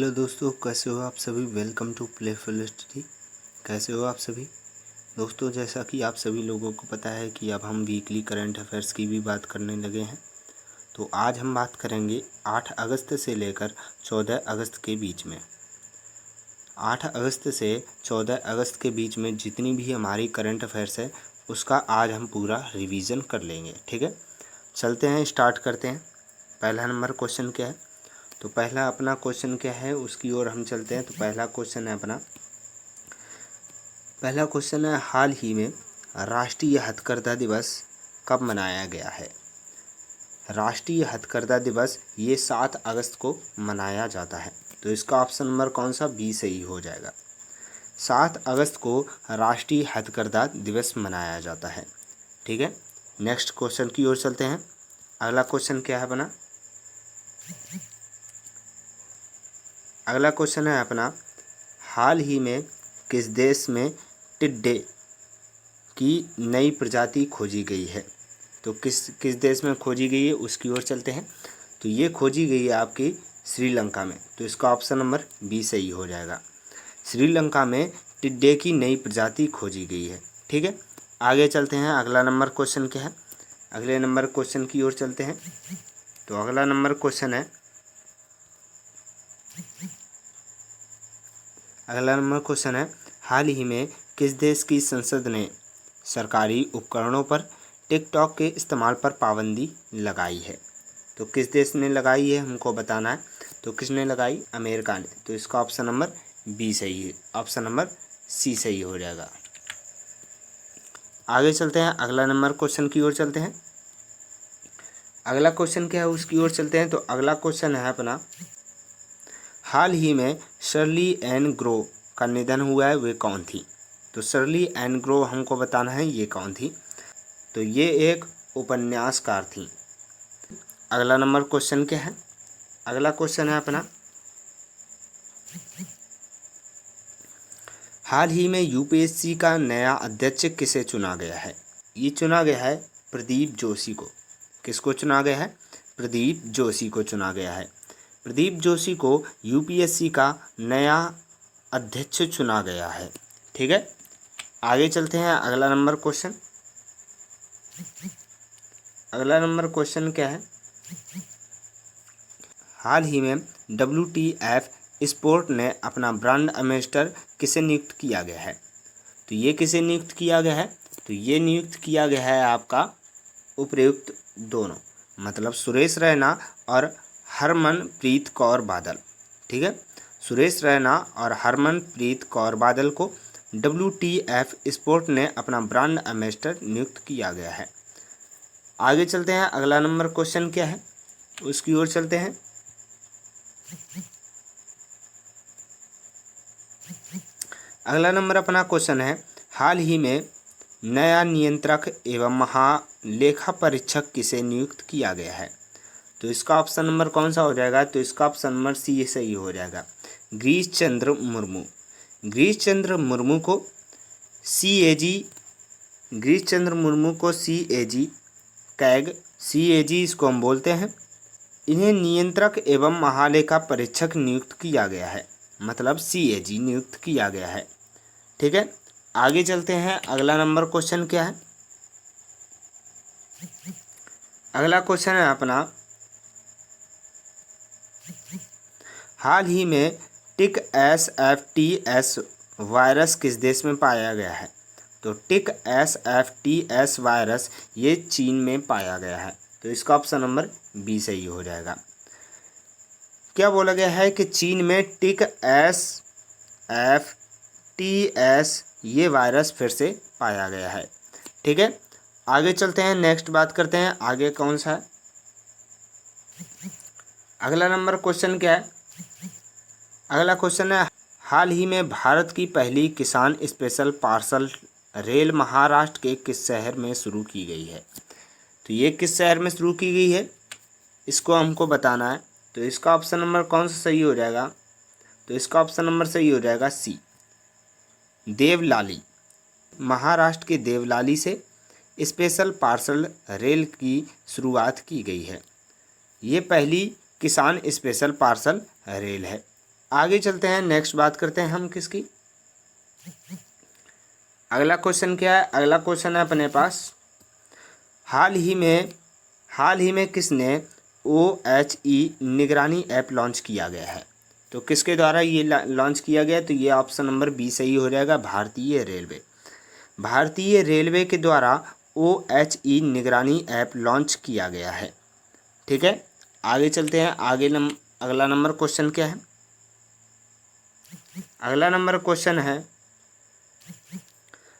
Hello दोस्तों, कैसे हो आप सभी। Welcome to playful study. कैसे हो आप सभी दोस्तों। जैसा कि आप सभी लोगों को पता है कि अब हम वीकली करंट अफेयर्स की भी बात करने लगे हैं। तो आज हम बात करेंगे 8 अगस्त से लेकर 14 अगस्त के बीच में। 8 अगस्त से 14 अगस्त के बीच में जितनी भी हमारी करंट अफेयर्स है उसका आज हम पूरा रिवीजन कर लेंगे। ठीक है, चलते हैं, स्टार्ट करते हैं। पहला नंबर क्वेश्चन क्या है, तो पहला अपना क्वेश्चन क्या है उसकी ओर हम चलते हैं। तो पहला क्वेश्चन है हाल ही में राष्ट्रीय हथकरघा दिवस कब मनाया गया है। राष्ट्रीय हथकरघा दिवस ये 7 अगस्त को मनाया जाता है। तो इसका ऑप्शन नंबर कौन सा, बी सही हो जाएगा। 7 अगस्त को राष्ट्रीय हथकरघा दिवस मनाया जाता है। ठीक है, नेक्स्ट क्वेश्चन की ओर चलते हैं। अगला क्वेश्चन क्या है अपना, अगला क्वेश्चन है अपना हाल ही में किस देश में टिड्डे की नई प्रजाति खोजी गई है। तो किस देश में खोजी गई है उसकी ओर चलते हैं। तो ये खोजी गई है आपकी श्रीलंका में। तो इसका ऑप्शन नंबर बी सही हो जाएगा। श्रीलंका में टिड्डे की नई प्रजाति खोजी गई है। ठीक है, आगे चलते हैं। अगला नंबर क्वेश्चन क्या है, अगले नंबर क्वेश्चन की ओर चलते हैं। तो अगला नंबर क्वेश्चन है हाल ही में किस देश की संसद ने सरकारी उपकरणों पर टिकटॉक के इस्तेमाल पर पाबंदी लगाई है। तो किस देश ने लगाई है हमको बताना है। तो किसने लगाई, अमेरिका ने। तो इसका ऑप्शन नंबर बी सही है, ऑप्शन नंबर सी सही हो जाएगा। आगे चलते हैं, अगला नंबर क्वेश्चन की ओर चलते हैं। अगला क्वेश्चन क्या है उसकी ओर चलते हैं। तो अगला क्वेश्चन है अपना हाल ही में शर्ली एन ग्रो का निधन हुआ है, वे कौन थी। तो शर्ली एन ग्रो हमको बताना है ये कौन थी। तो ये एक उपन्यासकार थी। अगला नंबर क्वेश्चन क्या है, अगला क्वेश्चन है अपना हाल ही में यूपीएससी का नया अध्यक्ष किसे चुना गया है। ये चुना गया है प्रदीप जोशी को। किसको चुना गया है, प्रदीप जोशी को चुना गया है। प्रदीप जोशी को यूपीएससी का नया अध्यक्ष चुना गया है। ठीक है, आगे चलते हैं। अगला नंबर क्वेश्चन, अगला नंबर क्वेश्चन क्या है, हाल ही में WTF स्पोर्ट ने अपना ब्रांड एम्बेसडर किसे नियुक्त किया गया है। तो ये किसे नियुक्त किया गया है, तो ये नियुक्त किया गया है आपका उपर्युक्त दोनों, मतलब सुरेश रैना और हरमनप्रीत कौर बादल। ठीक है, सुरेश रैना और हरमनप्रीत कौर बादल को WTF स्पोर्ट ने अपना ब्रांड एम्बेसडर नियुक्त किया गया है। आगे चलते हैं, अगला नंबर क्वेश्चन क्या है उसकी ओर चलते हैं। अगला नंबर अपना क्वेश्चन है हाल ही में नया नियंत्रक एवं महालेखा परीक्षक किसे नियुक्त किया गया है। तो इसका ऑप्शन नंबर कौन सा हो जाएगा, तो इसका ऑप्शन नंबर सी सही हो जाएगा। गिरीश चंद्र मुर्मू। गिरीश चंद्र मुर्मू को CAG कैग CAG इसको हम बोलते हैं। इन्हें नियंत्रक एवं महालेखा परीक्षक नियुक्त किया गया है, मतलब CAG नियुक्त किया गया है। ठीक है, आगे चलते हैं। अगला नंबर क्वेश्चन क्या है, अगला क्वेश्चन है अपना हाल ही में टिक SFTS वायरस किस देश में पाया गया है। तो टिक SFTS वायरस ये चीन में पाया गया है। तो इसका ऑप्शन नंबर बी सही हो जाएगा। क्या बोला गया है कि चीन में टिक SFTS ये वायरस फिर से पाया गया है। ठीक है, आगे चलते हैं, नेक्स्ट बात करते हैं आगे कौन सा है। अगला नंबर क्वेश्चन क्या है, अगला क्वेश्चन है हाल ही में भारत की पहली किसान स्पेशल पार्सल रेल महाराष्ट्र के किस शहर में शुरू की गई है। तो ये किस शहर में शुरू की गई है इसको हमको बताना है। तो इसका ऑप्शन नंबर कौन सा सही हो जाएगा, तो इसका ऑप्शन नंबर सही हो जाएगा सी, देवलाली। महाराष्ट्र के देवलाली से स्पेशल पार्सल रेल की शुरुआत की गई है। ये पहली किसान स्पेशल पार्सल रेल है। आगे चलते हैं, नेक्स्ट बात करते हैं हम किसकी। अगला क्वेश्चन क्या है? अगला क्वेश्चन है अपने पास, हाल ही में किसने OHE निगरानी ऐप लॉन्च किया गया है? तो किसके द्वारा ये लॉन्च किया गया? तो ये ऑप्शन नंबर बी सही हो जाएगा, भारतीय रेलवे। भारतीय रेलवे के द्वारा OHE निगरानी ऐप लॉन्च किया गया है। ठीक है, आगे चलते हैं। अगला नंबर क्वेश्चन क्या है? अगला नंबर क्वेश्चन है,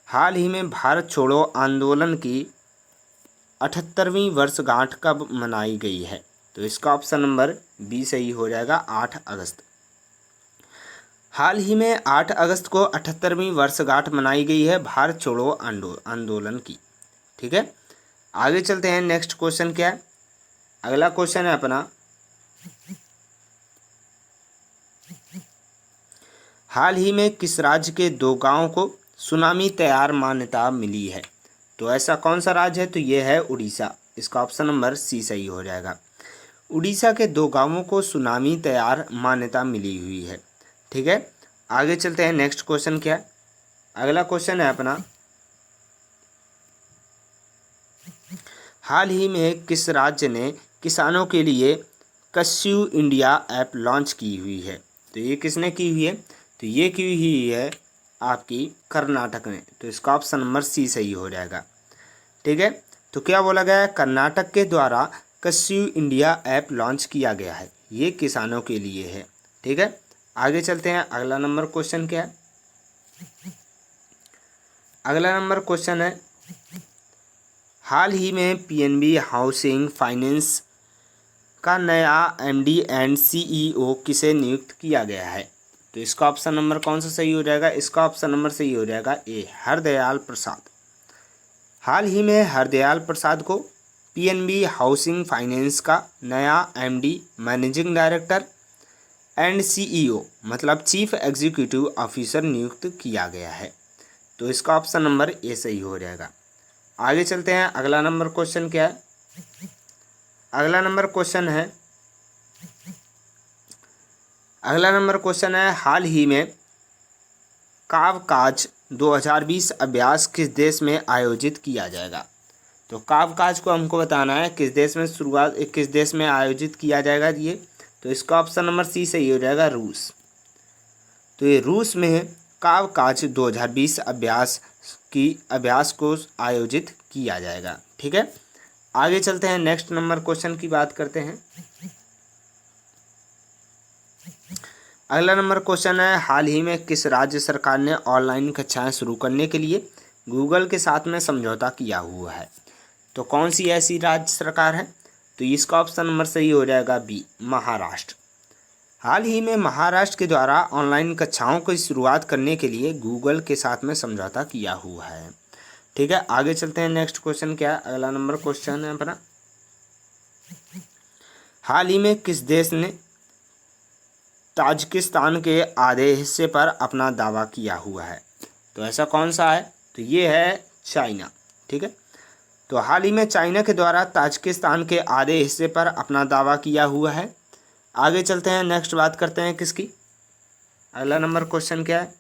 हाल ही में भारत छोड़ो आंदोलन की 78वीं वर्षगांठ कब मनाई गई है? तो इसका ऑप्शन नंबर बी सही हो जाएगा, 8 अगस्त। हाल ही में 8 अगस्त को 78वीं वर्षगांठ मनाई गई है भारत छोड़ो आंदोलन की। ठीक है, आगे चलते हैं। नेक्स्ट क्वेश्चन क्या है? अगला क्वेश्चन है अपना, हाल ही में किस राज्य के 2 गांवों को सुनामी तैयार मान्यता मिली है? तो ऐसा कौन सा राज्य है? तो ये है उड़ीसा। इसका ऑप्शन नंबर सी सही हो जाएगा। उड़ीसा के 2 गांवों को सुनामी तैयार मान्यता मिली हुई है। ठीक है, आगे चलते हैं। नेक्स्ट क्वेश्चन क्या है? अगला क्वेश्चन है अपना, हाल ही में किस राज्य ने किसानों के लिए कस्यू इंडिया ऐप लॉन्च की हुई है? तो ये किसने की हुई है? तो ये की हुई है आपकी कर्नाटक ने। तो इसका ऑप्शन नंबर सी सही हो जाएगा। ठीक है, तो क्या बोला गया है? कर्नाटक के द्वारा कस्यू इंडिया ऐप लॉन्च किया गया है, ये किसानों के लिए है। ठीक है, आगे चलते हैं। अगला नंबर क्वेश्चन क्या है? अगला नंबर क्वेश्चन है, हाल ही में PNB हाउसिंग फाइनेंस का नया MD एंड CEO किसे नियुक्त किया गया है? तो इसका ऑप्शन नंबर कौन सा सही हो जाएगा? इसका ऑप्शन नंबर सही हो जाएगा ए, हरदयाल प्रसाद। हाल ही में हरदयाल प्रसाद को PNB हाउसिंग फाइनेंस का नया MD managing director and CEO मतलब चीफ एग्जीक्यूटिव ऑफिसर नियुक्त किया गया है। तो इसका ऑप्शन नंबर ए सही हो जाएगा। आगे चलते हैं। अगला नंबर क्वेश्चन क्या है? अगला नंबर क्वेश्चन है, हाल ही में कावकाज 2020 अभ्यास किस देश में आयोजित किया जाएगा? तो कावकाज को हमको बताना है किस देश में आयोजित किया जाएगा ये। तो इसका ऑप्शन नंबर सी सही हो जाएगा, रूस। तो ये रूस में कावकाज 2020 अभ्यास को आयोजित किया जाएगा। ठीक है, आगे चलते हैं। नेक्स्ट नंबर क्वेश्चन की बात करते हैं। अगला नंबर क्वेश्चन है, हाल ही में किस राज्य सरकार ने ऑनलाइन कक्षाएं शुरू करने के लिए गूगल के साथ में समझौता किया हुआ है? तो कौन सी ऐसी राज्य सरकार है? तो इसका ऑप्शन नंबर सही हो जाएगा बी, महाराष्ट्र। हाल ही में महाराष्ट्र के द्वारा ऑनलाइन कक्षाओं की शुरुआत करने के लिए गूगल के साथ में समझौता किया हुआ है। ठीक है, आगे चलते हैं। नेक्स्ट क्वेश्चन क्या है? अगला नंबर क्वेश्चन है अपना, हाल ही में किस देश ने ताजिकिस्तान के आधे हिस्से पर अपना दावा किया हुआ है? तो ऐसा कौन सा है? तो ये है चाइना। ठीक है, तो हाल ही में चाइना के द्वारा ताजिकिस्तान के आधे हिस्से पर अपना दावा किया हुआ है। आगे चलते हैं। नेक्स्ट बात करते हैं किसकी? अगला नंबर क्वेश्चन क्या है?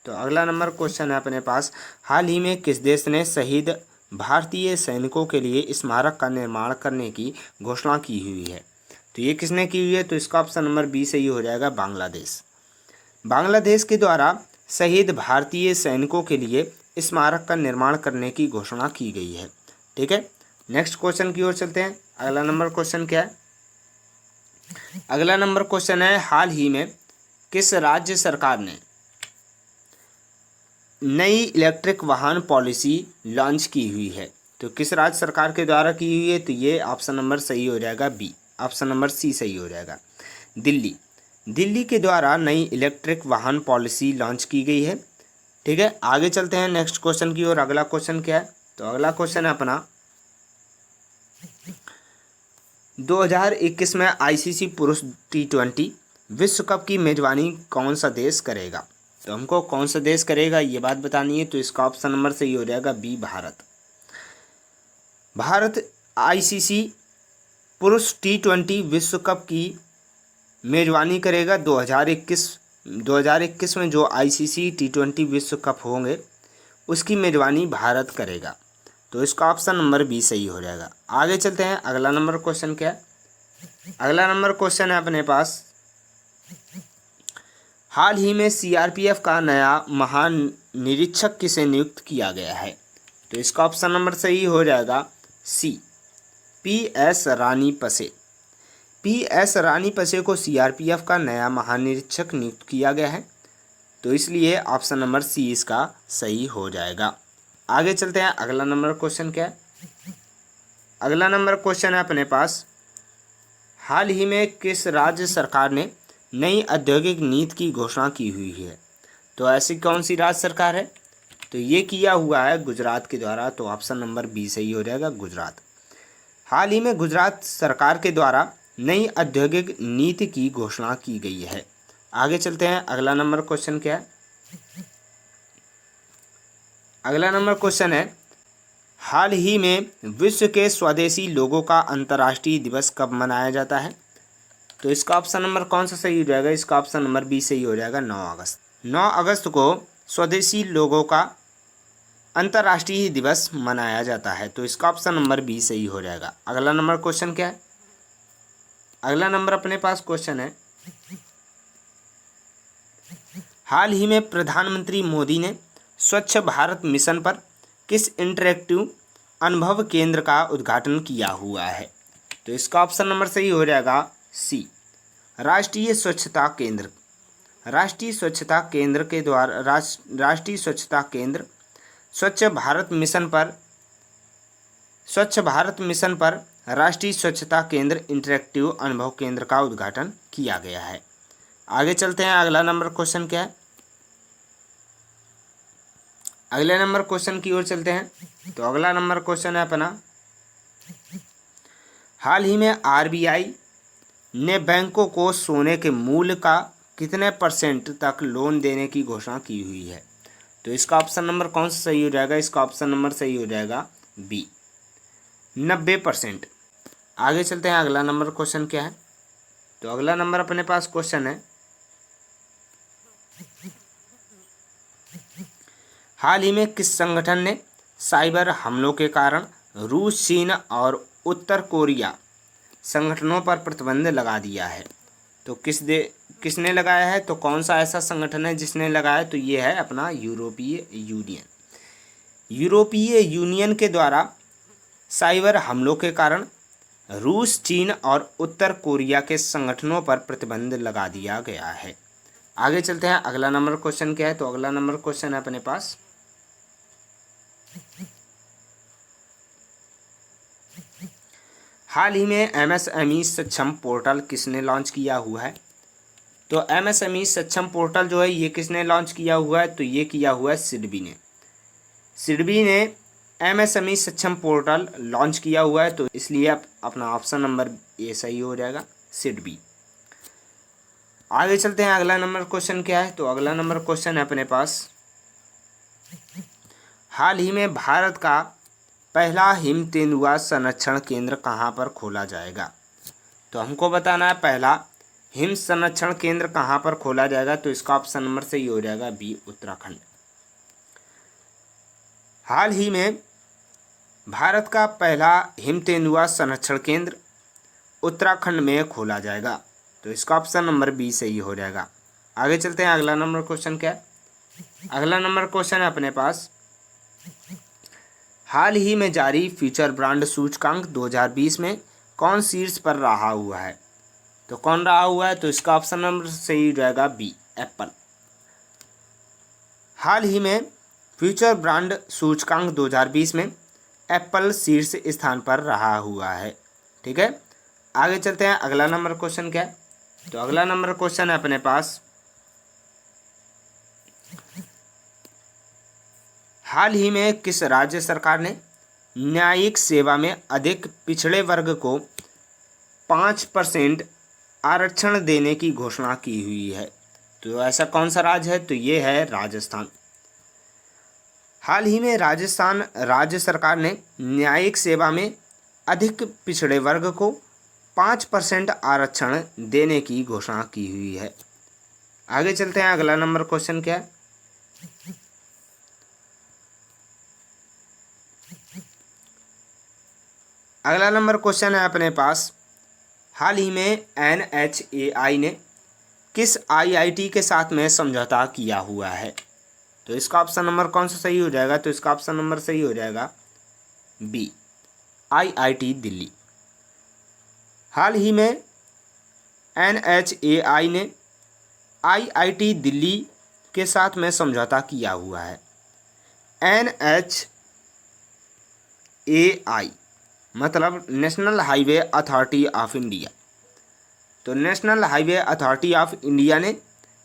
तो अगला नंबर क्वेश्चन है अपने पास, हाल ही में किस देश ने शहीद भारतीय सैनिकों के लिए स्मारक का निर्माण करने की घोषणा की हुई है? तो ये किसने की हुई है? तो इसका ऑप्शन नंबर बी सही हो जाएगा, बांग्लादेश। बांग्लादेश के द्वारा शहीद भारतीय सैनिकों के लिए स्मारक का निर्माण करने की घोषणा की गई है। ठीक है, नेक्स्ट क्वेश्चन की ओर चलते हैं। अगला नंबर क्वेश्चन क्या है? अगला नंबर क्वेश्चन है, हाल ही में किस राज्य सरकार ने नई इलेक्ट्रिक वाहन पॉलिसी लॉन्च की हुई है? तो किस राज्य सरकार के द्वारा की हुई है? तो ये ऑप्शन नंबर सही हो जाएगा बी, ऑप्शन नंबर सी सही हो जाएगा, दिल्ली के द्वारा नई इलेक्ट्रिक वाहन पॉलिसी लॉन्च की गई है। ठीक है, आगे चलते हैं नेक्स्ट क्वेश्चन की ओर। अगला क्वेश्चन क्या है? तो अगला क्वेश्चन है अपना, 2021 में ICC पुरुष T20 विश्व कप की मेजबानी कौन सा देश करेगा? तो हमको कौन सा देश करेगा ये बात बतानी है। तो इसका ऑप्शन नंबर सही हो जाएगा बी, भारत ICC पुरुष T20 विश्व कप की मेजबानी करेगा 2021 में जो आईसीसी टी20 विश्व कप होंगे उसकी मेजबानी भारत करेगा। तो इसका ऑप्शन नंबर बी सही हो जाएगा। आगे चलते हैं, अगला नंबर क्वेश्चन क्या है। अगला नंबर क्वेश्चन है अपने पास, हाल ही में सीआरपीएफ का नया महानिरीक्षक किसे नियुक्त किया गया है। तो इसका ऑप्शन नंबर सही हो जाएगा सी, पीएस रानीपसे। पीएस रानीपसे को सीआरपीएफ का नया महानिरीक्षक नियुक्त किया गया है, तो इसलिए ऑप्शन नंबर सी इसका सही हो जाएगा। आगे चलते हैं, अगला नंबर क्वेश्चन क्या है। अगला नंबर क्वेश्चन है अपने पास, हाल ही में किस राज्य सरकार ने नई औद्योगिक नीति की घोषणा की हुई है। तो ऐसी कौन सी राज्य सरकार है, तो ये किया हुआ है गुजरात के द्वारा। तो ऑप्शन नंबर बी सही हो जाएगा, गुजरात। हाल ही में गुजरात सरकार के द्वारा नई औद्योगिक नीति की घोषणा की गई है। आगे चलते हैं, अगला नंबर क्वेश्चन क्या है। अगला नंबर क्वेश्चन है, हाल ही में विश्व के स्वदेशी लोगों का अंतर्राष्ट्रीय दिवस कब मनाया जाता है। तो इसका ऑप्शन नंबर कौन सा सही हो जाएगा, इसका ऑप्शन नंबर बी सही हो जाएगा, 9 अगस्त। 9 अगस्त को स्वदेशी लोगों का अंतर्राष्ट्रीय दिवस मनाया जाता है। तो इसका ऑप्शन नंबर बी सही हो जाएगा। अगला नंबर क्वेश्चन क्या है। अगला नंबर अपने पास क्वेश्चन है, हाल ही में प्रधानमंत्री मोदी ने स्वच्छ भारत मिशन पर किस इंटरेक्टिव अनुभव केंद्र का उद्घाटन किया हुआ है। तो इसका ऑप्शन नंबर सही हो जाएगा सी, राष्ट्रीय स्वच्छता केंद्र। राष्ट्रीय स्वच्छता केंद्र के द्वारा राष्ट्रीय स्वच्छता केंद्र स्वच्छ भारत मिशन पर राष्ट्रीय स्वच्छता केंद्र इंटरेक्टिव अनुभव केंद्र का उद्घाटन किया गया है। आगे चलते हैं, अगला नंबर क्वेश्चन क्या है। अगले नंबर क्वेश्चन की ओर चलते हैं। तो अगला नंबर क्वेश्चन है अपना, हाल ही में आरबीआई ने बैंकों को सोने के मूल्य का कितने % तक लोन देने की घोषणा की हुई है। तो इसका ऑप्शन नंबर कौन सा सही हो जाएगा, इसका ऑप्शन नंबर सही हो जाएगा बी, 90%। आगे चलते हैं, अगला नंबर क्वेश्चन क्या है। तो अगला नंबर अपने पास क्वेश्चन है, हाल ही में किस संगठन ने साइबर हमलों के कारण रूस, चीन और उत्तर कोरिया संगठनों पर प्रतिबंध लगा दिया है। तो किसने लगाया है, तो कौन सा ऐसा संगठन है जिसने लगाया, तो ये है अपना यूरोपीय यूनियन। यूरोपीय यूनियन के द्वारा साइबर हमलों के कारण रूस, चीन और उत्तर कोरिया के संगठनों पर प्रतिबंध लगा दिया गया है। आगे चलते हैं, अगला नंबर क्वेश्चन क्या है। तो अगला नंबर क्वेश्चन है अपने पास, हाल ही में एमएसएमई सक्षम पोर्टल किसने लॉन्च किया हुआ है। तो एमएसएमई सक्षम पोर्टल जो है ये किसने लॉन्च किया हुआ है, तो ये किया हुआ है सिडबी ने। सिडबी ने एमएसएमई सक्षम पोर्टल लॉन्च किया हुआ है, तो इसलिए अपना ऑप्शन नंबर ए सही हो जाएगा, सिडबी। आगे चलते हैं, अगला नंबर क्वेश्चन क्या है। तो अगला नंबर क्वेश्चन है अपने पास, हाल ही में भारत का पहला हिम तेंदुआ संरक्षण केंद्र कहाँ पर खोला जाएगा। तो हमको बताना है पहला हिम संरक्षण केंद्र कहाँ पर खोला जाएगा। तो इसका ऑप्शन नंबर सही हो जाएगा बी, उत्तराखंड। हाल ही में भारत का पहला हिम तेंदुआ संरक्षण केंद्र उत्तराखंड में खोला जाएगा। तो इसका ऑप्शन नंबर बी सही हो जाएगा। आगे चलते हैं, अगला नंबर क्वेश्चन क्या है। अगला नंबर क्वेश्चन है अपने पास, हाल ही में जारी फ्यूचर ब्रांड सूचकांक 2020 में कौन शीर्ष पर रहा हुआ है। तो कौन रहा हुआ है, तो इसका ऑप्शन नंबर सही हो जाएगा बी, एप्पल। हाल ही में फ्यूचर ब्रांड सूचकांक 2020 में एप्पल शीर्ष स्थान पर रहा हुआ है। ठीक है, आगे चलते हैं, अगला नंबर क्वेश्चन क्या है। तो अगला नंबर क्वेश्चन है अपने पास, हाल ही में किस राज्य सरकार ने न्यायिक सेवा में अधिक पिछड़े वर्ग को 5% आरक्षण देने की घोषणा की हुई है। तो ऐसा कौन सा राज्य है, तो ये है राजस्थान। हाल ही में राज्य सरकार ने न्यायिक सेवा में अधिक पिछड़े वर्ग को 5% आरक्षण देने की घोषणा की हुई है। आगे चलते हैं, अगला नंबर क्वेश्चन क्या है। अगला नंबर क्वेश्चन है अपने पास, हाल ही में NHAI ने किस IIT के साथ में समझौता किया हुआ है। तो इसका ऑप्शन नंबर कौन सा सही हो जाएगा, तो इसका ऑप्शन नंबर सही हो जाएगा बी, IIT दिल्ली। हाल ही में NHAI ने IIT दिल्ली के साथ में समझौता किया हुआ है। NHAI मतलब national highway authority of India. तो national highway authority of India ने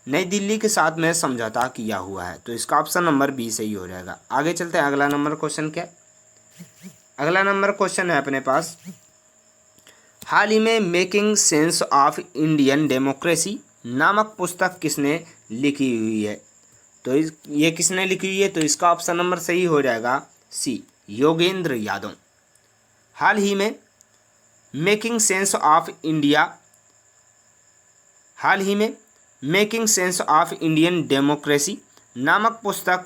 नई दिल्ली के साथ में समझौता किया हुआ है। तो इसका ऑप्शन नंबर बी सही हो जाएगा। आगे चलते हैं, अगला नंबर क्वेश्चन क्या है। अगला नंबर क्वेश्चन है अपने पास, हाल ही में making sense of Indian democracy नामक पुस्तक किसने लिखी हुई है। तो ये किसने लिखी हुई है, तो इसका ऑप्शन नंबर सही हो जाएगा सी, योगेंद्र यादव। हाल ही में making sense of Indian democracy नामक पुस्तक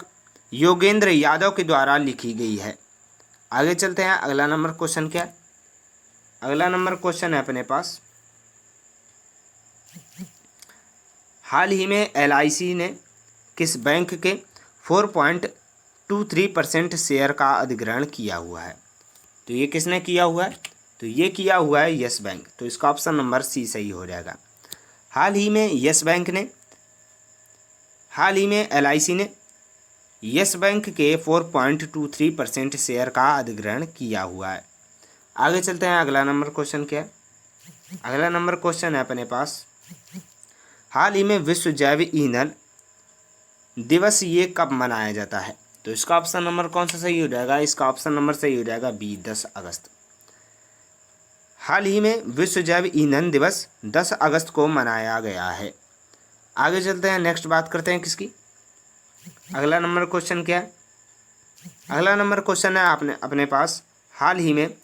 योगेंद्र यादव के द्वारा लिखी गई है। आगे चलते हैं, अगला नंबर क्वेश्चन क्या है। अगला नंबर क्वेश्चन है अपने पास, हाल ही में LIC ने किस बैंक के 4.23% शेयर का अधिग्रहण किया हुआ है। तो ये किसने किया हुआ है, तो ये किया हुआ है यस बैंक। तो इसका ऑप्शन नंबर सी सही हो जाएगा। हाल ही में LIC ने यस बैंक के 4.23% शेयर का अधिग्रहण किया हुआ है। आगे चलते हैं, अगला नंबर क्वेश्चन क्या है। अगला नंबर क्वेश्चन है अपने पास, हाल ही में विश्व जैव ईंधन दिवस ये कब मनाया जाता है। तो इसका ऑप्शन नंबर कौन सा सही हो जाएगा, इसका ऑप्शन नंबर सही हो जाएगा बी, 10 अगस्त। हाल ही में विश्व जैव ईंधन दिवस 10 अगस्त को मनाया गया है। आगे चलते हैं, नेक्स्ट बात करते हैं किसकी। अगला नंबर क्वेश्चन क्या है। अगला नंबर क्वेश्चन है अपने पास, हाल ही में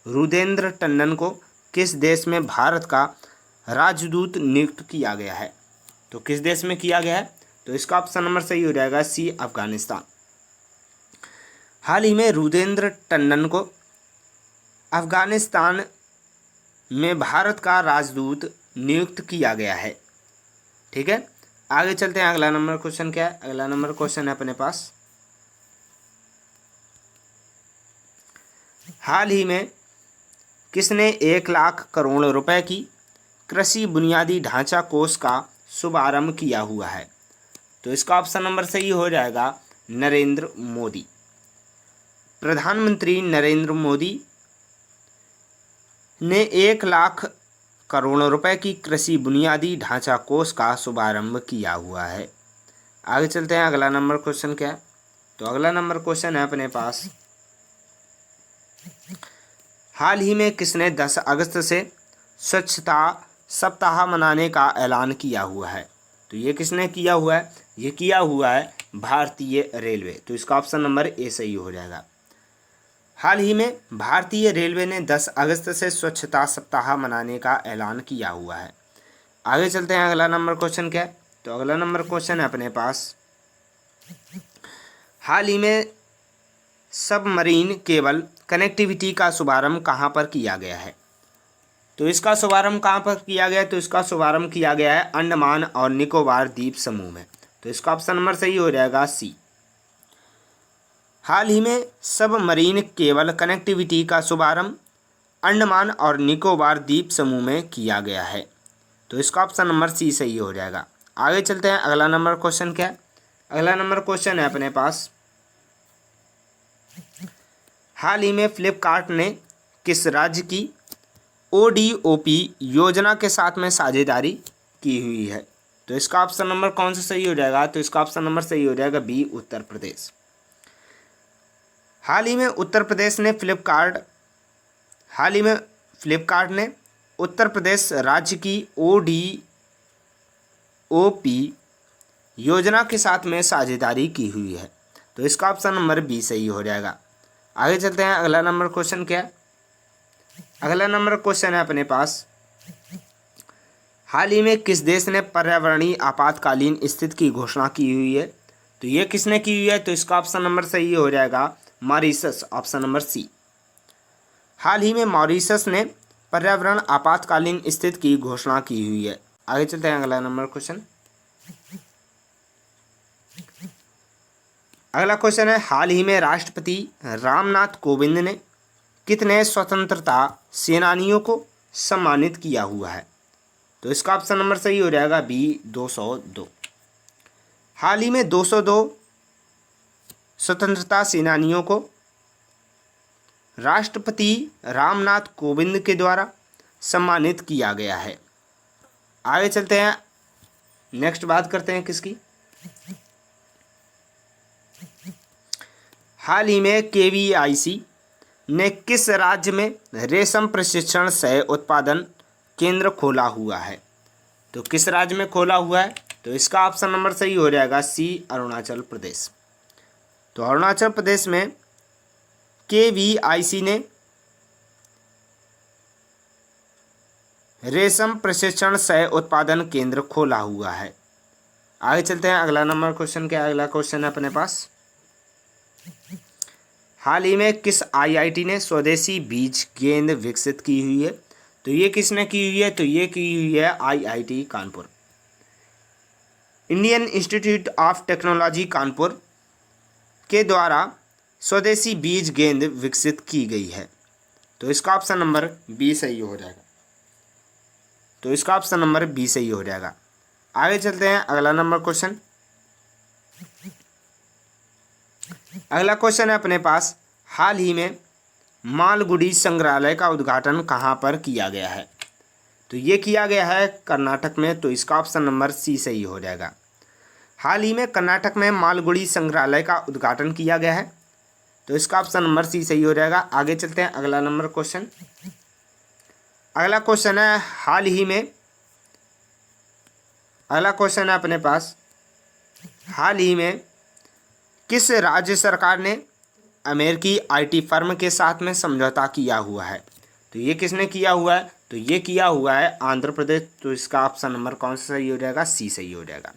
रुदेंद्र टंडन को किस देश में भारत का राजदूत नियुक्त किया गया है। तो किस देश में किया गया है, तो इसका ऑप्शन नंबर सही हो जाएगा सी, अफगानिस्तान। हाल ही में रुदेंद्र टंडन को अफगानिस्तान में भारत का राजदूत नियुक्त किया गया है। ठीक है, आगे चलते हैं, अगला नंबर क्वेश्चन क्या है। अगला नंबर क्वेश्चन है अपने पास, हाल ही में किसने 1 लाख करोड़ रुपए की कृषि बुनियादी ढांचा कोष का शुभारंभ किया हुआ है। तो इसका ऑप्शन नंबर सही हो जाएगा नरेंद्र मोदी। प्रधानमंत्री नरेंद्र मोदी ने 1 लाख करोड़ रुपए की कृषि बुनियादी ढांचा कोष का शुभारंभ किया हुआ है। आगे चलते हैं, अगला नंबर क्वेश्चन क्या है। तो अगला नंबर क्वेश्चन है अपने पास, हाल ही में किसने 10 अगस्त से स्वच्छता सप्ताह मनाने का ऐलान किया हुआ है। तो ये किसने किया हुआ है, ये किया हुआ है भारतीय रेलवे। तो इसका ऑप्शन नंबर ए सही हो जाएगा। हाल ही में भारतीय रेलवे ने 10 अगस्त से स्वच्छता सप्ताह मनाने का ऐलान किया हुआ है। आगे चलते हैं, अगला नंबर क्वेश्चन क्या है। तो अगला नंबर क्वेश्चन है अपने पास, हाल ही में सबमरीन केबल कनेक्टिविटी का शुभारंभ कहाँ पर किया गया है। तो इसका शुभारंभ कहाँ पर किया गया है, तो इसका शुभारंभ किया गया है अंडमान और निकोबार द्वीप समूह में। तो इसका ऑप्शन नंबर सही हो जाएगा सी। हाल ही में सबमरीन केबल कनेक्टिविटी का शुभारंभ अंडमान और निकोबार द्वीप समूह में किया गया है। तो इसका ऑप्शन नंबर सी सही हो जाएगा। आगे चलते हैं, अगला नंबर क्वेश्चन क्या है। अगला नंबर क्वेश्चन है अपने पास, हाल ही में फ्लिपकार्ट ने किस राज्य की ODOP योजना के साथ में साझेदारी की हुई है। तो इसका ऑप्शन नंबर कौन सा सही हो जाएगा, तो इसका ऑप्शन नंबर सही हो जाएगा बी, उत्तर प्रदेश। हाल ही में फ्लिपकार्ट ने उत्तर प्रदेश राज्य की ODOP योजना के साथ में साझेदारी की हुई है। तो इसका ऑप्शन नंबर बी सही हो जाएगा। आगे चलते हैं, अगला नंबर क्वेश्चन क्या है। अगला नंबर क्वेश्चन है अपने पास, हाल ही में किस देश ने पर्यावरणीय आपातकालीन स्थिति की घोषणा की हुई है? तो ये किसने की हुई है? तो इसका ऑप्शन नंबर सही हो जाएगा मॉरिशस, ऑप्शन नंबर सी। हाल ही में मॉरिशस ने पर्यावरण आपातकालीन स्थिति की घोषणा की हुई है। आगे चलते हैं अगला नंबर क्वेश्चन। अगला क्वेश्चन है, हाल ही में राष्ट्रपति रामनाथ कोविंद ने कितने स्वतंत्रता सेनानियों को सम्मानित किया हुआ है? तो इसका ऑप्शन नंबर सही हो जाएगा बी, 202। हाल ही में 202 स्वतंत्रता सेनानियों को राष्ट्रपति रामनाथ कोविंद के द्वारा सम्मानित किया गया है। आगे चलते हैं, नेक्स्ट बात करते हैं किसकी। हाल ही में KVIC ने किस राज्य में रेशम प्रशिक्षण सह उत्पादन केंद्र खोला हुआ है? तो किस राज्य में खोला हुआ है? तो इसका ऑप्शन नंबर सही हो जाएगा सी, अरुणाचल प्रदेश। तो अरुणाचल प्रदेश में KVIC ने रेशम प्रशिक्षण सह उत्पादन केंद्र खोला हुआ है। आगे चलते हैं, अगला नंबर क्वेश्चन क्या? अगला क्वेश्चन है अपने पास, हाल ही में किस IIT ने स्वदेशी बीज गेंद विकसित की हुई है? तो ये किसने की हुई है? तो ये की हुई है IIT Kanpur. Indian institute of technology Kanpur के द्वारा स्वदेशी बीज गेंद विकसित की गई है। तो इसका ऑप्शन नंबर बी सही हो जाएगा। तो इसका ऑप्शन नंबर बी सही हो जाएगा। आगे चलते हैं, अगला नंबर क्वेश्चन। अगला क्वेश्चन है अपने पास, हाल ही में मालगुडी संग्रहालय का उद्घाटन कहाँ पर किया गया है? तो ये किया गया है कर्नाटक में। तो इसका ऑप्शन नंबर सी सही हो जाएगा। हाल ही में कर्नाटक में मालगुडी संग्रहालय का उद्घाटन किया गया है। तो इसका ऑप्शन नंबर सी सही हो जाएगा। आगे चलते हैं, अगला नंबर क्वेश्चन। अगला क्वेश्चन है, हाल ही में अगला क्वेश्चन है अपने पास, हाल ही में किस राज्य सरकार ने अमेरिकी IT फर्म के साथ में समझौता किया हुआ है? तो ये किसने किया हुआ है? तो ये किया हुआ है आंध्र प्रदेश। तो इसका ऑप्शन नंबर कौन सा सही हो जाएगा? सी सही हो जाएगा।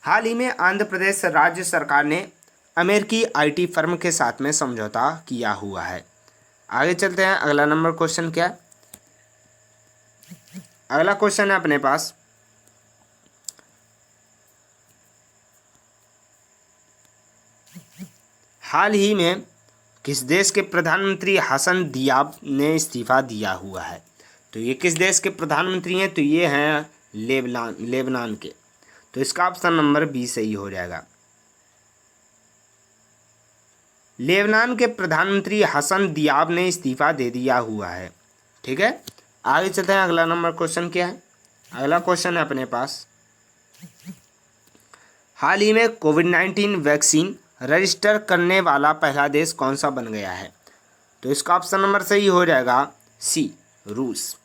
हाल ही में आंध्र प्रदेश राज्य सरकार ने अमेरिकी IT फर्म के साथ में समझौता किया हुआ है। आगे चलते हैं, अगला नंबर क्वेश्चन क्या है? अगला क्वेश्चन है अपने पास, हाल ही में किस देश के प्रधानमंत्री हसन दियाब ने इस्तीफा दिया हुआ है? तो ये किस देश के प्रधानमंत्री हैं? तो ये हैं लेबनान के। तो इसका ऑप्शन नंबर बी सही हो जाएगा। लेबनान के प्रधानमंत्री हसन दियाब ने इस्तीफा दे दिया हुआ है। ठीक है, आगे चलते हैं, अगला नंबर क्वेश्चन क्या है? अगला क्वेश्चन है अपने पास, हाल ही में कोविड-19 वैक्सीन रजिस्टर करने वाला पहला देश कौन सा बन गया है? तो इसका ऑप्शन नंबर सही हो जाएगा सी, रूस।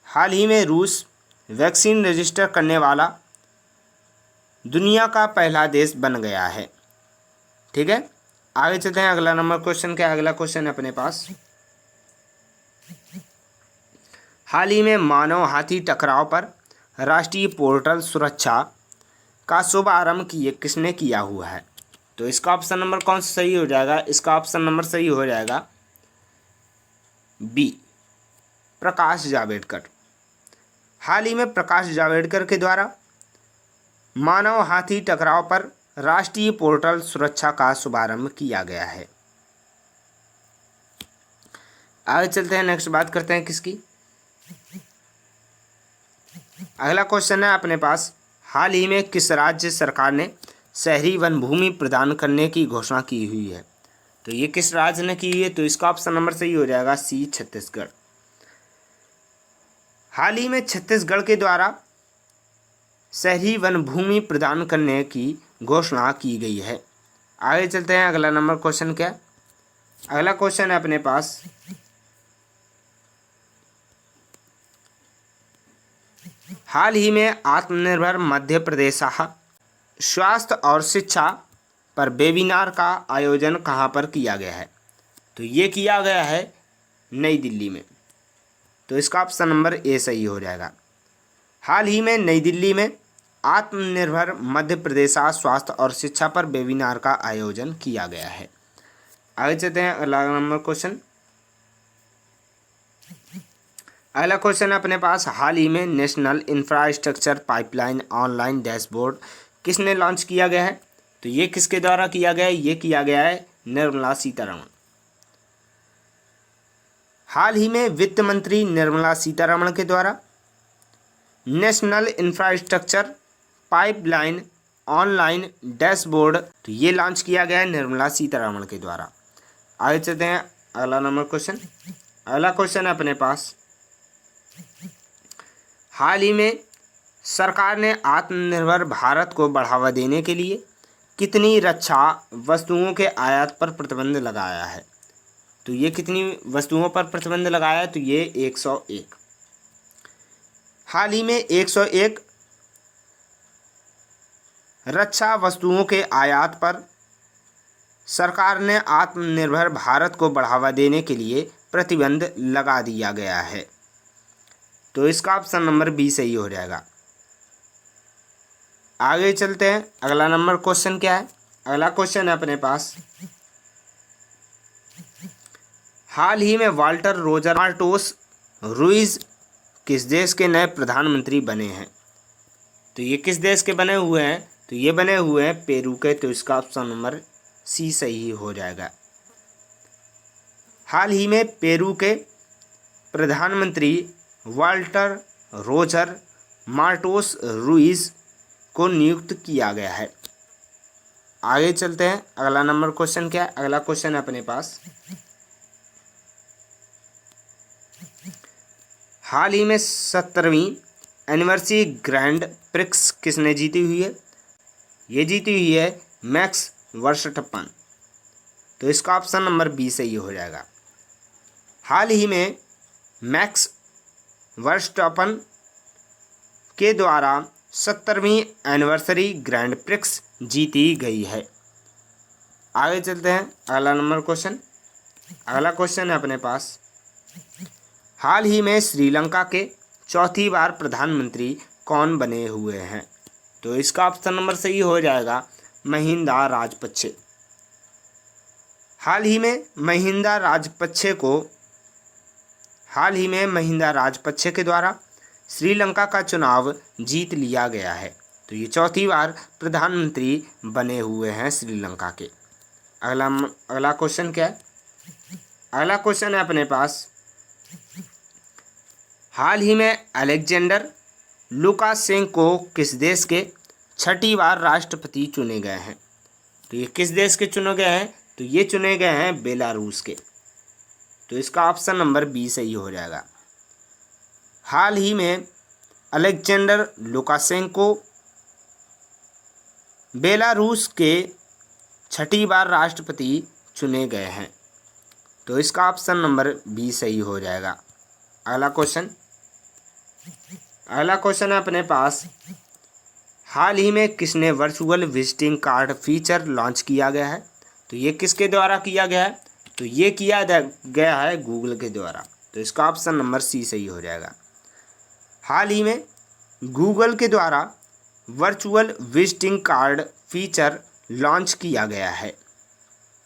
हाल ही में रूस वैक्सीन रजिस्टर करने वाला दुनिया का पहला देश बन गया है। ठीक है, आगे चलते हैं, अगला नंबर क्वेश्चन क्या है? अगला क्वेश्चन है अपने पास, हाल ही में मानव हाथी टकराव पर राष्ट्रीय पोर्टल सुरक्षा का शुभारंभ किसने किया हुआ है? तो इसका ऑप्शन नंबर कौन सा सही हो जाएगा? इसका ऑप्शन नंबर सही हो जाएगा बी, प्रकाश जावड़ेकर। हाल ही में प्रकाश जावड़ेकर के द्वारा मानव हाथी टकराव पर राष्ट्रीय पोर्टल सुरक्षा का शुभारंभ किया गया है। आगे चलते हैं, नेक्स्ट बात करते हैं किसकी? अगला क्वेश्चन है अपने पास, हाल ही में किस राज्य सरकार ने शहरी वन भूमि प्रदान करने की घोषणा की हुई है? तो ये किस राज्य ने की हुई है? तो इसका ऑप्शन नंबर सही हो जाएगा सी, छत्तीसगढ़। हाल ही में छत्तीसगढ़ के द्वारा शहरी वन भूमि प्रदान करने की घोषणा की गई है। आगे चलते हैं, अगला नंबर क्वेश्चन क्या है? अगला क्वेश्चन है अपने पास, हाल ही में आत्मनिर्भर मध्य प्रदेश स्वास्थ्य और शिक्षा पर वेबिनार का आयोजन कहाँ पर किया गया है? तो ये किया गया है नई दिल्ली में। तो इसका ऑप्शन नंबर ए सही हो जाएगा। हाल ही में नई दिल्ली में आत्मनिर्भर मध्य प्रदेश स्वास्थ्य और शिक्षा पर वेबिनार का आयोजन किया गया है। आगे चलते हैं अगला नंबर क्वेश्चन। अगला क्वेश्चन है अपने पास, हाल ही में national infrastructure pipeline online dashboard किसने लॉन्च किया गया है? तो ये किसके द्वारा किया गया है? ये किया गया है निर्मला सीतारमण। हाल ही में वित्त मंत्री निर्मला सीतारमण के द्वारा national infrastructure pipeline online dashboard तो ये लॉन्च किया गया है निर्मला सीतारमण के द्वारा। आगे चलते हैं अगला नंबर क्वेश्चन। अगला क्वेश्चन है अपने पास, हाल ही में सरकार ने आत्मनिर्भर भारत को बढ़ावा देने के लिए कितनी रक्षा वस्तुओं के आयात पर प्रतिबंध लगाया है? तो ये कितनी वस्तुओं पर प्रतिबंध लगाया है? तो ये 101। हाल ही में 101 रक्षा वस्तुओं के आयात पर सरकार ने आत्मनिर्भर भारत को बढ़ावा देने के लिए प्रतिबंध लगा दिया गया है। तो इसका ऑप्शन नंबर बी सही हो जाएगा। आगे चलते हैं, अगला नंबर क्वेश्चन क्या है? अगला क्वेश्चन है अपने पास, हाल ही में वाल्टर रोजर मार्टोस रुइज किस देश के नए प्रधानमंत्री बने हैं? तो ये किस देश के बने हुए हैं? तो ये बने हुए हैं पेरू के। तो इसका ऑप्शन नंबर सी सही हो जाएगा। हाल ही में पेरू के प्रधानमंत्री वाल्टर रोजर मार्टोस रुइज को नियुक्त किया गया है। आगे चलते हैं, अगला नंबर क्वेश्चन क्या है? अगला क्वेश्चन है अपने पास, हाल ही में 70वीं एनिवर्सरी ग्रैंड प्रिक्स किसने जीती हुई है? ये जीती हुई है मैक्स वर्स्टप्पन। तो इसका ऑप्शन नंबर बी सही हो जाएगा। हाल ही में मैक्स वर्स्टप्पन के द्वारा 70वीं एनिवर्सरी ग्रैंड प्रिक्स जीती गई है। आगे चलते हैं, अगला नंबर क्वेश्चन। अगला क्वेश्चन है अपने पास, हाल ही में श्रीलंका के चौथी बार प्रधानमंत्री कौन बने हुए हैं? तो इसका ऑप्शन नंबर सही हो जाएगा महिंदा राजपक्षे। हाल ही में महिंदा राजपक्षे के द्वारा श्रीलंका का चुनाव जीत लिया गया है। तो ये चौथी बार प्रधानमंत्री बने हुए हैं श्रीलंका के। अगला क्वेश्चन क्या है? अगला क्वेश्चन है अपने पास, हाल ही में अलेक्जेंडर लुकाशेंको किस देश के छठी बार राष्ट्रपति चुने गए हैं? तो ये किस देश के चुने गए हैं? तो ये चुने गए हैं बेलारूस के। तो इसका ऑप्शन नंबर बी सही हो जाएगा। हाल ही में अलेक्जेंडर लुकाशेंको बेलारूस के छठी बार राष्ट्रपति चुने गए हैं। तो इसका ऑप्शन नंबर बी सही हो जाएगा। अगला क्वेश्चन है अपने पास, हाल ही में किसने virtual visiting card feature launch किया गया है? तो ये किसके द्वारा किया गया है? तो ये किया गया है गूगल के द्वारा। तो इसका ऑप्शन नंबर सी सही हो जाएगा। हाल ही में गूगल के द्वारा virtual visiting card feature launch किया गया है।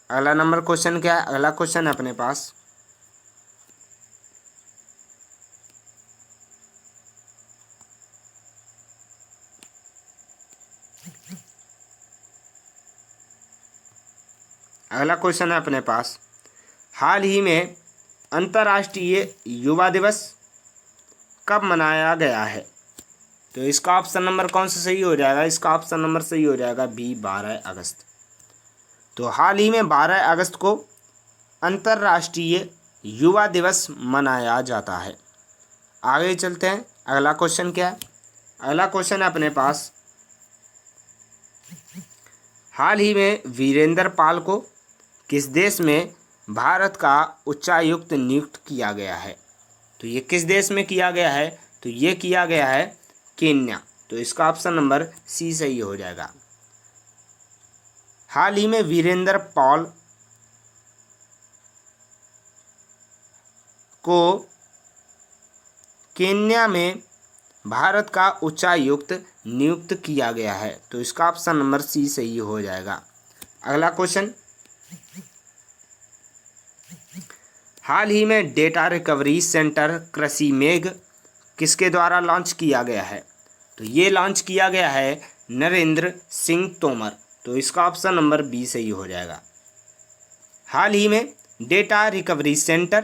अगला नंबर क्वेश्चन क्या है? अगला क्वेश्चन है अपने पास, हाल ही में अंतर्राष्ट्रीय युवा दिवस कब मनाया गया है? तो इसका ऑप्शन नंबर कौन सा सही हो जाएगा? इसका ऑप्शन नंबर सही हो जाएगा बी 12 अगस्त। तो हाल ही में 12 अगस्त को अंतर्राष्ट्रीय युवा दिवस मनाया जाता है। आगे चलते हैं, अगला क्वेश्चन क्या है? अगला क्वेश्चन है अपने पास, हाल ही में वीरेंद्र पाल को किस देश में भारत का उच्चायुक्त नियुक्त किया गया है? तो ये किस देश में किया गया है? तो ये किया गया है केन्या। तो इसका ऑप्शन नंबर सी सही हो जाएगा। हाल ही में वीरेंद्र पाल को केन्या में भारत का उच्चायुक्त नियुक्त किया गया है? तो इसका ऑप्शन नंबर सी सही हो जाएगा। अगला क्वेश्चन, हाल ही में डेटा रिकवरी सेंटर कृषि मेघ किसके द्वारा लॉन्च किया गया है? तो ये लॉन्च किया गया है नरेंद्र सिंह तोमर। तो इसका ऑप्शन नंबर बी सही हो जाएगा। हाल ही में डेटा रिकवरी सेंटर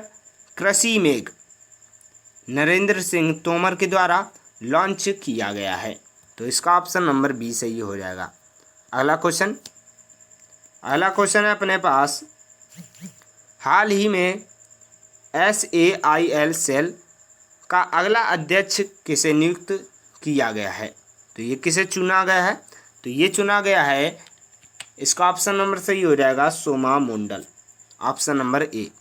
कृषि मेघ नरेंद्र सिंह तोमर के द्वारा लॉन्च किया गया है। तो इसका ऑप्शन नंबर बी सही हो जाएगा। अगला क्वेश्चन है अपने पास, हाल ही में SAIL सेल का अगला अध्यक्ष किसे नियुक्त किया गया है? तो ये किसे चुना गया है? तो ये चुना गया है, इसका ऑप्शन नंबर सही हो जाएगा सोमा मंडल, ऑप्शन नंबर ए।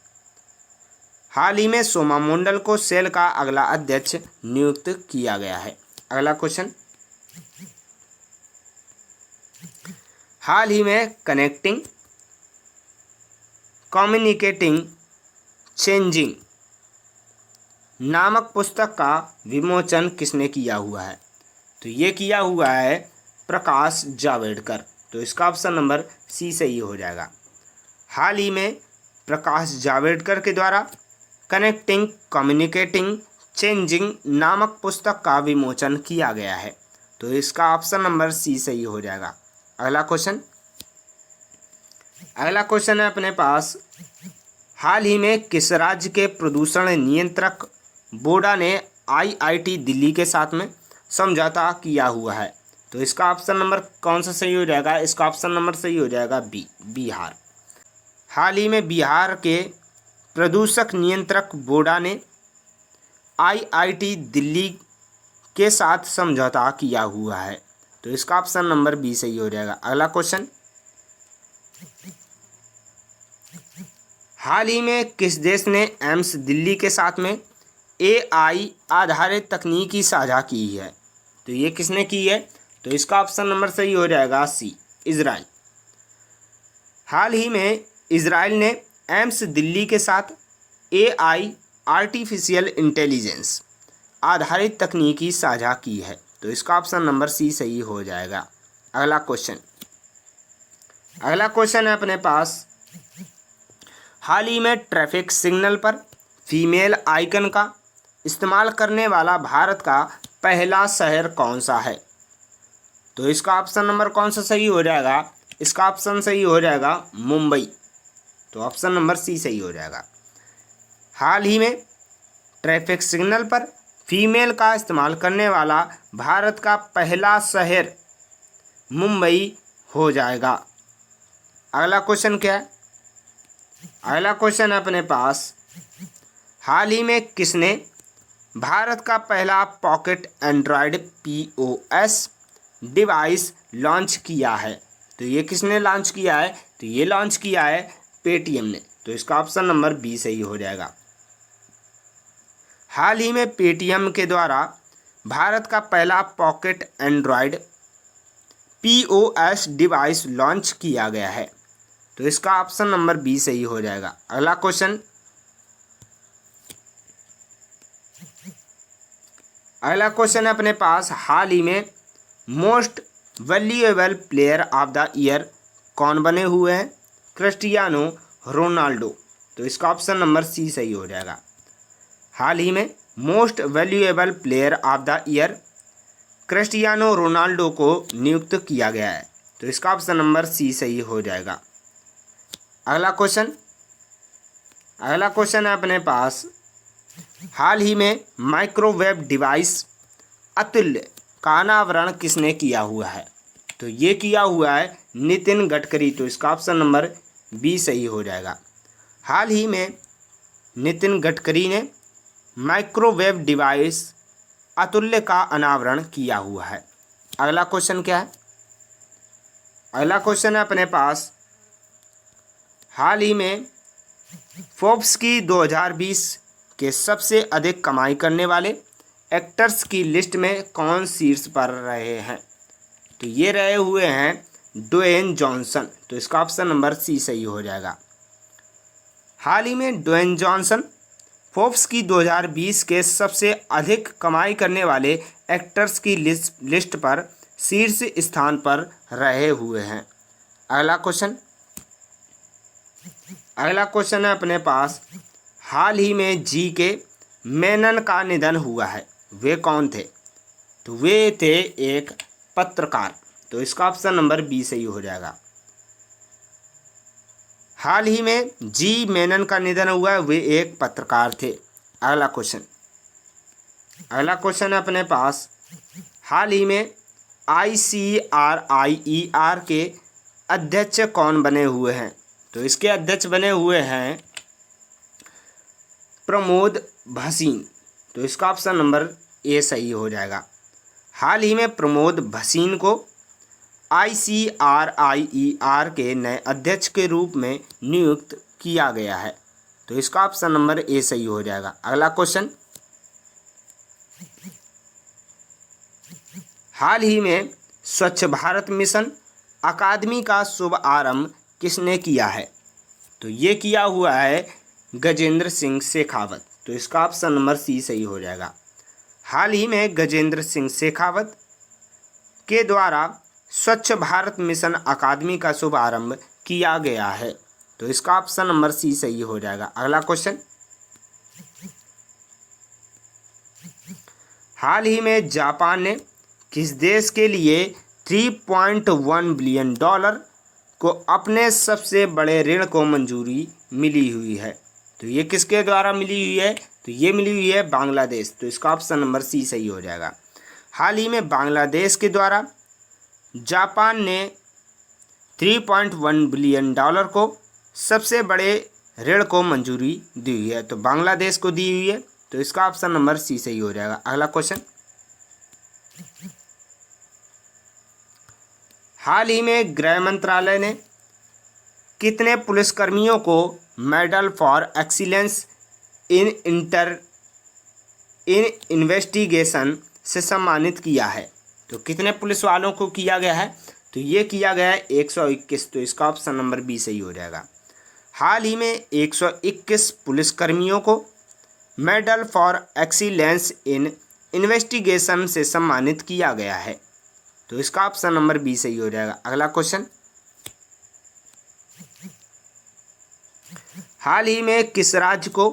हाल ही में सोमा मंडल को सेल का अगला अध्यक्ष नियुक्त किया गया है। अगला क्वेश्चन, हाल ही में कनेक्टिंग कम्युनिकेटिंग चेंजिंग नामक पुस्तक का विमोचन किसने किया हुआ है? तो ये किया हुआ है प्रकाश जावड़ेकर। तो इसका ऑप्शन नंबर सी सही हो जाएगा। हाल ही में प्रकाश जावड़ेकर के द्वारा कनेक्टिंग कम्युनिकेटिंग चेंजिंग नामक पुस्तक का विमोचन किया गया है। तो इसका ऑप्शन नंबर सी सही हो जाएगा। अगला क्वेश्चन है अपने पास, हाल ही में किस राज्य के प्रदूषण नियंत्रक बोर्ड ने IIT दिल्ली के साथ में समझौता किया हुआ है? तो इसका ऑप्शन नंबर कौन सा सही हो जाएगा? इसका ऑप्शन नंबर सही हो जाएगा बी, बिहार। हाल ही में बिहार के प्रदूषक नियंत्रक बोर्ड ने IIT दिल्ली के साथ समझौता किया हुआ है। तो इसका ऑप्शन नंबर बी सही हो जाएगा। अगला क्वेश्चन, हाल ही में किस देश ने एम्स दिल्ली के साथ में AI आधारित तकनीकी साझा की है? तो ये किसने की है? तो इसका ऑप्शन नंबर सही हो जाएगा सी, इजराइल। हाल ही में इजराइल ने एम्स दिल्ली के साथ AI आर्टिफिशियल इंटेलिजेंस आधारित तकनीकी साझा की है। तो इसका ऑप्शन नंबर सी सही हो जाएगा। अगला क्वेश्चन है अपने पास, हाल ही में ट्रैफिक सिग्नल पर फीमेल आइकन का इस्तेमाल करने वाला भारत का पहला शहर कौन सा है? तो इसका ऑप्शन नंबर कौन सा सही हो जाएगा? इसका ऑप्शन सही हो जाएगा मुंबई। तो ऑप्शन नंबर सी सही हो जाएगा। हाल ही में ट्रैफिक सिग्नल पर फीमेल का इस्तेमाल करने वाला भारत का पहला शहर मुंबई हो जाएगा। अगला क्वेश्चन क्या है? अगला क्वेश्चन है अपने पास, हाल ही में किसने भारत का पहला pocket Android POS device launch किया है? तो ये किसने लॉन्च किया है? तो ये लॉन्च किया है पेटीएम ने। तो इसका ऑप्शन नंबर बी सही हो जाएगा। हाल ही में पेटीएम के द्वारा भारत का पहला pocket Android POS device launch किया गया है। तो इसका ऑप्शन नंबर बी सही हो जाएगा। अगला क्वेश्चन है अपने पास, हाल ही में most valuable player of the year कौन बने हुए हैं? Cristiano Ronaldo. तो इसका ऑप्शन नंबर सी सही हो जाएगा। हाल ही में most valuable player of the year Cristiano Ronaldo को नियुक्त किया गया है। तो इसका ऑप्शन नंबर सी सही हो जाएगा। अगला क्वेश्चन है अपने पास, हाल ही में माइक्रोवेव डिवाइस अतुल्य का अनावरण किसने किया हुआ है? तो ये किया हुआ है नितिन गडकरी। तो इसका ऑप्शन नंबर बी सही हो जाएगा। हाल ही में नितिन गडकरी ने माइक्रोवेव डिवाइस अतुल्य का अनावरण किया हुआ है। अगला क्वेश्चन क्या है? अगला क्वेश्चन है अपने पास, हाल ही में फोर्ब्स की 2020 के सबसे अधिक कमाई करने वाले एक्टर्स की लिस्ट में कौन शीर्ष पर रहे हैं? तो ये रहे हुए हैं ड्वेन जॉनसन। तो इसका ऑप्शन नंबर सी सही हो जाएगा। हाल ही में ड्वेन जॉनसन फोर्ब्स की 2020 के सबसे अधिक कमाई करने वाले एक्टर्स की लिस्ट पर शीर्ष स्थान पर रहे हुए हैं। अगला क्वेश्चन है अपने पास, हाल ही में जी के मेनन का निधन हुआ है, वे कौन थे? तो वे थे एक पत्रकार। तो इसका ऑप्शन नंबर बी सही हो जाएगा। हाल ही में जी मेनन का निधन हुआ है, वे एक पत्रकार थे। अगला क्वेश्चन है अपने पास, हाल ही में ICRIER के अध्यक्ष कौन बने हुए हैं? तो इसके अध्यक्ष बने हुए हैं प्रमोद भसीन। तो इसका ऑप्शन नंबर ए सही हो जाएगा। हाल ही में प्रमोद भसीन को ICRIER के नए अध्यक्ष के रूप में नियुक्त किया गया है। तो इसका ऑप्शन नंबर ए सही हो जाएगा। अगला क्वेश्चन, हाल ही में स्वच्छ भारत मिशन अकादमी का शुभ आरंभ किसने किया है? तो ये किया हुआ है गजेंद्र सिंह शेखावत। तो इसका ऑप्शन नंबर सी सही हो जाएगा। हाल ही में गजेंद्र सिंह शेखावत के द्वारा स्वच्छ भारत मिशन अकादमी का शुभारंभ किया गया है। तो इसका ऑप्शन नंबर सी सही हो जाएगा। अगला क्वेश्चन, हाल ही में जापान ने किस देश के लिए $3.1 बिलियन को अपने सबसे बड़े ऋण को मंजूरी मिली हुई है? तो ये किसके द्वारा मिली हुई है? तो ये मिली हुई है बांग्लादेश। तो इसका ऑप्शन नंबर सी सही हो जाएगा। हाल ही में बांग्लादेश के द्वारा जापान ने $3.1 बिलियन को सबसे बड़े ऋण को मंजूरी दी हुई है। तो बांग्लादेश को दी हुई है। तो इसका ऑप्शन नंबर सी सही हो जाएगा। अगला क्वेश्चन, हाल ही में गृह मंत्रालय ने कितने पुलिसकर्मियों को medal for excellence in investigation से सम्मानित किया है? तो कितने पुलिस वालों को किया गया है? तो ये किया गया है 121। तो इसका ऑप्शन नंबर बी सही हो जाएगा। हाल ही में 121 पुलिसकर्मियों को medal for excellence in investigation से सम्मानित किया गया है। तो इसका ऑप्शन नंबर बी सही हो जाएगा। अगला क्वेश्चन, हाल ही में किस राज्य को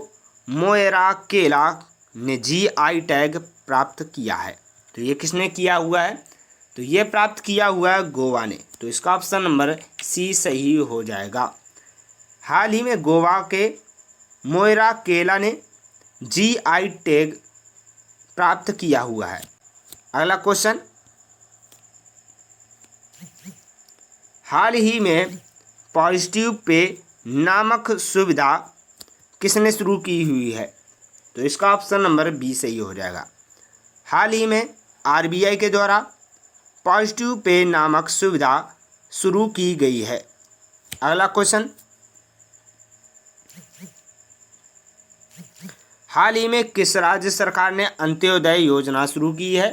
मोएरा केला ने GI टैग प्राप्त किया है? तो ये किसने किया हुआ है? तो ये प्राप्त किया हुआ है गोवा ने। तो इसका ऑप्शन नंबर सी सही हो जाएगा। हाल ही में गोवा के मोएरा केला ने GI टैग प्राप्त किया हुआ है। अगला क्वेश्चन, हाल ही में पॉजिटिव पे नामक सुविधा किसने शुरू की हुई है? तो इसका ऑप्शन नंबर बी सही हो जाएगा। हाल ही में RBI के द्वारा पॉजिटिव पे नामक सुविधा शुरू की गई है। अगला क्वेश्चन, हाल ही में किस राज्य सरकार ने अंत्योदय योजना शुरू की है?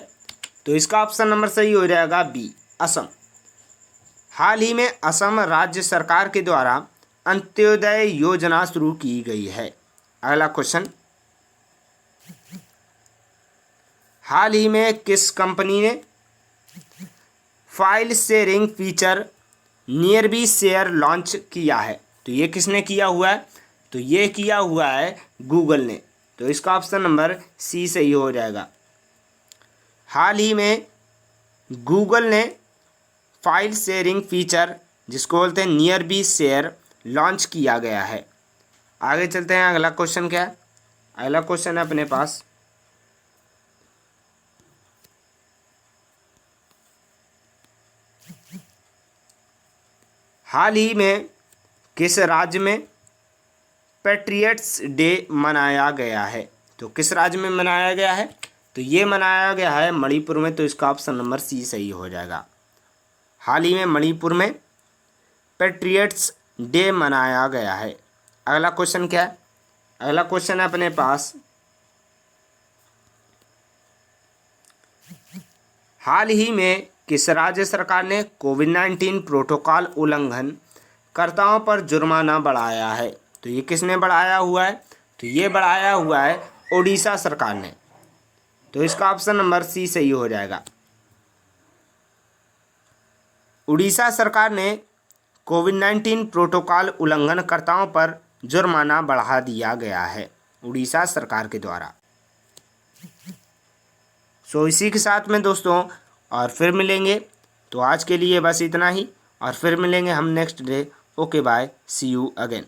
तो इसका ऑप्शन नंबर सही हो जाएगा बी, असम। हाल ही में असम राज्य सरकार के द्वारा अंत्योदय योजना शुरू की गई है। अगला क्वेश्चन, हाल ही में किस कंपनी ने file sharing feature nearby share launch किया है? तो ये किसने किया हुआ है? तो ये किया हुआ है गूगल ने। तो इसका ऑप्शन नंबर सी सही हो जाएगा। हाल ही में गूगल ने फाइल शेयरिंग फीचर, जिसको बोलते हैं नियरबी शेयर, लॉन्च किया गया है। आगे चलते हैं। अगला क्वेश्चन क्या है? अगला क्वेश्चन है अपने पास, हाल ही में किस राज्य में पैट्रियट्स डे मनाया गया है? तो किस राज्य में मनाया गया है? तो ये मनाया गया है मणिपुर में। तो इसका ऑप्शन नंबर सी सही हो जाएगा। हाल ही में मणिपुर में पैट्रियट्स डे मनाया गया है। अगला क्वेश्चन क्या है? अगला क्वेश्चन है अपने पास, हाल ही में किस राज्य सरकार ने कोविड-19 प्रोटोकॉल उल्लंघन कर्ताओं पर जुर्माना बढ़ाया है? तो ये किसने बढ़ाया हुआ है? तो ये बढ़ाया हुआ है उड़ीसा सरकार ने। तो इसका ऑप्शन नंबर सी सही हो जाएगा। उड़ीसा सरकार ने कोविड-19 प्रोटोकॉल उल्लंघनकर्ताओं पर जुर्माना बढ़ा दिया गया है उड़ीसा सरकार के द्वारा। सो इसी के साथ में दोस्तों और फिर मिलेंगे। तो आज के लिए बस इतना ही, और फिर मिलेंगे हम next day. Okay bye, see you again.